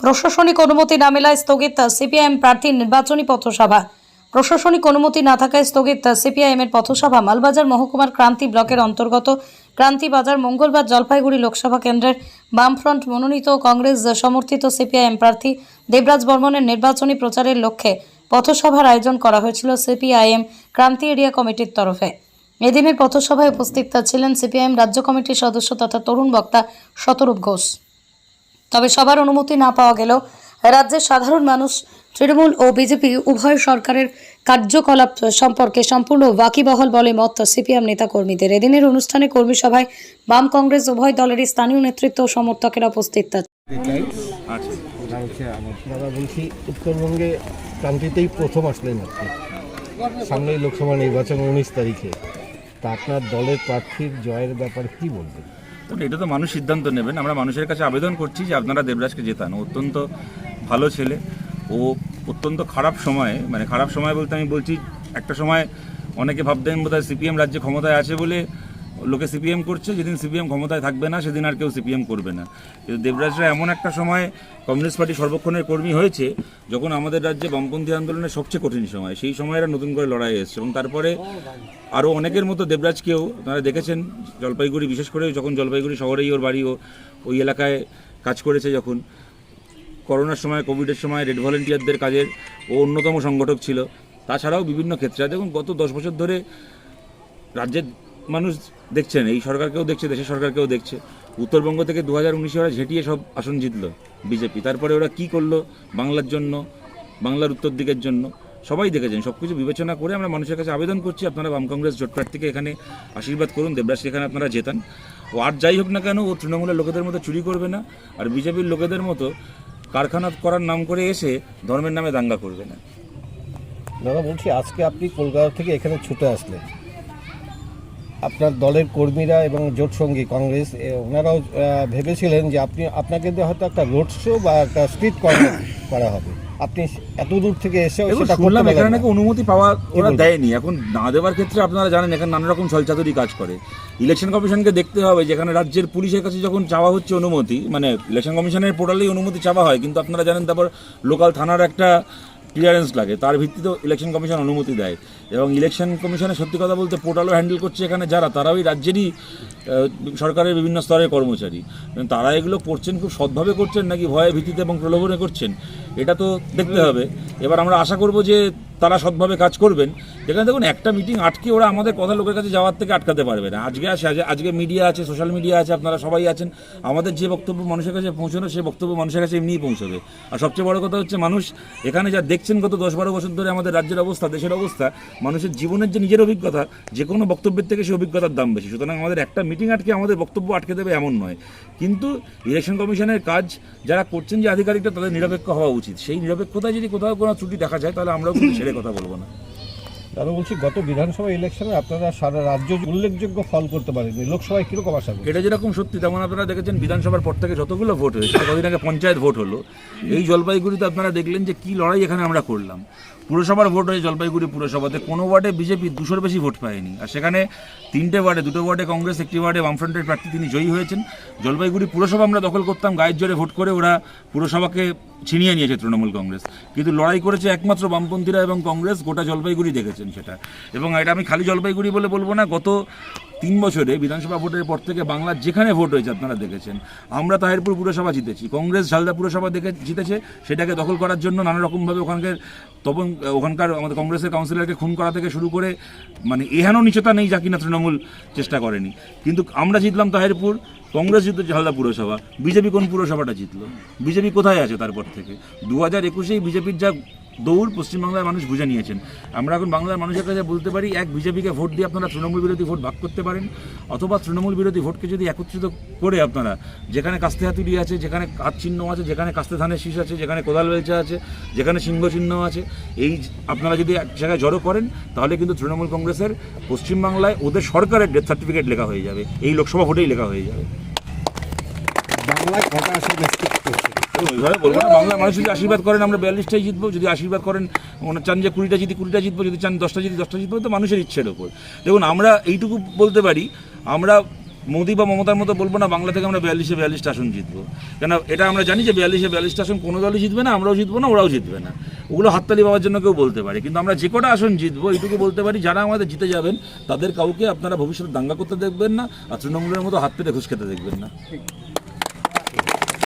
প্রশাসনিক অনুমতি না মেলায় স্থগিত সিপিআইএম প্রার্থীর নির্বাচনী পথসভা। প্রশাসনিক অনুমতি না থাকায় স্থগিত সিপিআইএম এর পথসভা। মালবাজার মহকুমার ক্রান্তি ব্লকের অন্তর্গত ক্রান্তি বাজার মঙ্গলবার জলপাইগুড়ি লোকসভা কেন্দ্রের বামফ্রন্ট মনোনীত কংগ্রেস সমর্থিত সিপিআইএম প্রার্থী দেবরাজ বর্মনের নির্বাচনী প্রচারের লক্ষ্যে পথসভার আয়োজন করা হয়েছিল সিপিআইএম ক্রান্তি এরিয়া কমিটির তরফে। এদিনের পথসভায় উপস্থিত ছিলেন সিপিআইএম রাজ্য কমিটির সদস্য তথা তরুণ বক্তা শতরূপ ঘোষ। তবে সবার অনুমতি না পাওয়া গেলেও রাজ্যের সাধারণ মানুষ তৃণমূল ও বিজেপি উভয় সরকারের কার্যকলাপ সম্পর্কে সম্পূর্ণ ওয়াকিবহাল বলে মত সিপিএম নেতাকর্মীদের। এদিনের অনুষ্ঠানে কর্মী সভায় বাম কংগ্রেস উভয় দলেরই স্থানীয় নেতৃত্ব ও সমর্থকেরা উপস্থিত বলছি উত্তরবঙ্গে ক্রান্তিতেই প্রথম আসলেন আপনি, সামনেই লোকসভা নির্বাচন 19 তারিখে, তা আপনার দলের প্রার্থীর জয়ের ব্যাপারে কি বলবেন? এটা তো মানুষ সিদ্ধান্ত নেবেন। আমরা মানুষের কাছে আবেদন করছি যে আপনারা দেবরাজকে জেতান। অত্যন্ত ভালো ছেলে। ও অত্যন্ত খারাপ সময়ে, মানে খারাপ সময় বলতে আমি বলছি, একটা সময় অনেকে ভাবতেন বোধহয় সিপিএম রাজ্যে ক্ষমতায় আছে বলে লোকে সিপিএম করছে, যেদিন সিপিএম ক্ষমতায় থাকবে না সেদিন আর কেউ সিপিএম করবে না। কিন্তু দেবরাজরা এমন একটা সময় কমিউনিস্ট পার্টি সর্বক্ষণের কর্মী হয়েছে যখন আমাদের রাজ্যে বামপন্থী আন্দোলনের সবচেয়ে কঠিন সময়, সেই সময় এরা নতুন করে লড়াই এসছে। এবং তারপরে আরও অনেকের মতো দেবরাজকেও আপনারা দেখেছেন, জলপাইগুড়ি বিশেষ করে যখন জলপাইগুড়ি শহরেই ওর বাড়ি, ওই এলাকায় কাজ করেছে, যখন করোনার সময় কোভিডের সময় রেড ভলেন্টিয়ারদের কাজের ও অন্যতম সংগঠক ছিল। তাছাড়াও বিভিন্ন ক্ষেত্রে দেখুন গত 10 বছর ধরে রাজ্যের মানুষ দেখছেন, এই সরকারকেও দেখছে, দেশের সরকারকেও দেখছে। উত্তরবঙ্গ থেকে 2019-এ ওরা ঝেঁটিয়ে সব আসন জিতলো বিজেপি। তারপরে ওরা কি করলো বাংলার জন্য, বাংলার উত্তর দিকের জন্য সবাই দেখেছেন। সব কিছু বিবেচনা করে আমরা মানুষের কাছে আবেদন করছি, আপনারা বাম কংগ্রেস জোট প্রার্থীকে এখানে আশীর্বাদ করুন, দেবরাজকে এখানে আপনারা জেতান। ও আর যাই হোক না কেন, ও তৃণমূলের লোকেদের মতো চুরি করবে না, আর বিজেপির লোকেদের মতো কারখানা করার নাম করে এসে ধর্মের নামে দাঙ্গা করবে না। দাদা বলছি, আজকে আপনি কলকাতা থেকে এখানে ছুটে আসলেন, আপনার দলের কর্মীরা এবং জোট সঙ্গী কংগ্রেস ওনারাও ভেবেছিলেন যে আপনাকে দিয়ে হয়তো একটা রোড শো বা একটা স্ট্রিট কর্নার করা হবে। আপনি এত দূর থেকে এসে শুনলাম এখানে নাকি অনুমতি পাওয়া ওরা দেয়নি। এখন না দেওয়ার ক্ষেত্রে আপনারা জানেন এখানে নানা রকম ছলচাতুরি কাজ করে। ইলেকশন কমিশনকে দেখতে হবে, যেখানে রাজ্যের পুলিশের কাছে যখন চাওয়া হচ্ছে অনুমতি, মানে ইলেকশন কমিশনের পোর্টালেই অনুমতি চাওয়া হয়, কিন্তু আপনারা জানেন তারপর লোকাল থানার একটা ক্লিয়ারেন্স লাগে, তার ভিত্তিতেও ইলেকশন কমিশন অনুমতি দেয়। এবং ইলেকশন কমিশনের সত্যি কথা বলতে পোর্টালও হ্যান্ডেল করছে এখানে যারা, তারাও ওই রাজ্যেরই সরকারের বিভিন্ন স্তরের কর্মচারী। তারা এগুলো করছেন খুব সৎভাবে করছেন নাকি ভয়ে ভীতিতে এবং প্রলোভনে করছেন, এটা তো দেখতে হবে। এবার আমরা আশা করব যে তারা সৎভাবে কাজ করবেন। যেখানে দেখুন একটা মিটিং আটকে ওরা আমাদের কথা লোকের কাছে যাওয়ার থেকে আটকাতে পারবে না। আজকে মিডিয়া আছে, সোশ্যাল মিডিয়া আছে, আপনারা সবাই আছেন। আমাদের যে বক্তব্য মানুষের কাছে পৌঁছানো, সে বক্তব্য মানুষের কাছে এমনিই পৌঁছবে। আর সবচেয়ে বড় কথা হচ্ছে, মানুষ এখানে যা দেখছেন গত 10-12 বছর ধরে আমাদের রাজ্যের অবস্থা, দেশের অবস্থা, মানুষের জীবনের যে নিজের অভিজ্ঞতা, যে কোনো বক্তব্যের থেকে সেই অভিজ্ঞতার দাম বেশি। সুতরাং আমাদের একটা মিটিং আটকে আমাদের বক্তব্য আটকে দেবে এমন নয়। কিন্তু ইলেকশন কমিশনের কাজ যারা করছেন, যে আধিকারিকরা, তাদের নিরপেক্ষ হওয়া উচিত। সেই নিরপেক্ষতায় যদি কোথাও কোনো ত্রুটি দেখা যায়, তাহলে আমরাও কিন্তু ছেড়ে কথা বলবো না। দাদা বলছি, গত বিধানসভা ইলেকশনে আপনারা সারা রাজ্য উল্লেখযোগ্য ফল করতে পারেননি, লোকসভায় কীরকম আশা করেন? এটা যেরকম সত্যি, তেমন আপনারা দেখেছেন বিধানসভার পর থেকে যতগুলো ভোট হয়েছে, কদিন আগে পঞ্চায়েত ভোট হলো, এই জলপাইগুড়িতে আপনারা দেখলেন যে কী লড়াই এখানে আমরা করলাম। পুরসভার ভোট হয়েছে জলপাইগুড়ি পুরসভাতে, কোনো ওয়ার্ডে বিজেপি 200-র বেশি ভোট পায়নি। আর সেখানে 3টে ওয়ার্ডে, 2টো ওয়ার্ডে কংগ্রেস, 1টি ওয়ার্ডে বামফ্রন্টের প্রার্থী তিনি জয়ী হয়েছেন। জলপাইগুড়ি পুরসভা আমরা দখল করতাম, গায়ের জোরে ভোট করে ওরা পুরসভাকে ছিনিয়ে নিয়েছে তৃণমূল কংগ্রেস। কিন্তু লড়াই করেছে একমাত্র বামপন্থীরা এবং কংগ্রেস, গোটা জলপাইগুড়ি দেখেছেন সেটা। এবং এটা আমি খালি জলপাইগুড়ি বলে বলবো না, গত 3 বছরে বিধানসভা ভোটের পর থেকে বাংলার যেখানে ভোট হয়েছে আপনারা দেখেছেন। আমরা তাহিরপুর পুরসভা জিতেছি, কংগ্রেস ঝালদা পুরসভা জিতেছে, সেটাকে দখল করার জন্য নানা রকমভাবে ওখানকার আমাদের কংগ্রেসের কাউন্সিলরকে খুন করা থেকে শুরু করে, মানে এহেন নিচতা নেই যা কিনা তৃণমূল চেষ্টা করেনি। কিন্তু আমরা জিতলাম তাহিরপুর, কংগ্রেস জিতল ঝালদা পুরসভা, বিজেপি কোন পুরসভাটা জিতলো? বিজেপি কোথায় আছে তারপর থেকে? 2021-এই বিজেপির যা দৌড় পশ্চিমবাংলার মানুষ বুঝে নিয়েছেন। আমরা এখন বাংলার মানুষের কাছে বলতে পারি, এক বিজেপিকে ভোট দিয়ে আপনারা তৃণমূল বিরোধী ভোট ভাগ করতে পারেন, অথবা তৃণমূল বিরোধী ভোটকে যদি একত্রিত করে আপনারা, যেখানে কাস্তে হাতুড়ি আছে, যেখানে হাত চিহ্ন আছে, যেখানে কাস্তে ধানের শীষ আছে, যেখানে কোদাল বেলচা আছে, যেখানে সিংহ চিহ্ন আছে, এই আপনারা যদি এক জায়গায় জড়ো করেন, তাহলে কিন্তু তৃণমূল কংগ্রেসের পশ্চিমবাংলায় ওদের সরকারের ডেথ সার্টিফিকেট লেখা হয়ে যাবে, এই লোকসভা ভোটেই লেখা হয়ে যাবে। বাংলায় কটা আসন ওইভাবে বলবো না, বাংলার মানুষ যদি আশীর্বাদ করেন আমরা 42টাই জিতবো, যদি আশীর্বাদ করেন চান যে 20টা জিতবো, যদি চান 10টা জিতবো, তো মানুষের ইচ্ছের ওপর। দেখুন আমরা এইটুকু বলতে পারি, আমরা মোদি বা মমতার মতো বলবো না বাংলা থেকে আমরা 42-42 আসন জিতবো, কেন এটা আমরা জানি যে 42-42 আসন কোনো দলই জিতবে না, আমরাও জিতবো না, ওরাও জিতবে না, ওগুলো হাততালি পাওয়ার জন্য কেউ বলতে পারে। কিন্তু আমরা যে কটা আসন জিতবো এইটুকু বলতে পারি, যারা আমাদের জিতে যাবেন তাদের কাউকে আপনারা ভবিষ্যতে দাঙ্গা করতে দেখবেন না, আর তৃণমূলের মতো হাত পেতে ঘুষ খেতে দেখবেন না।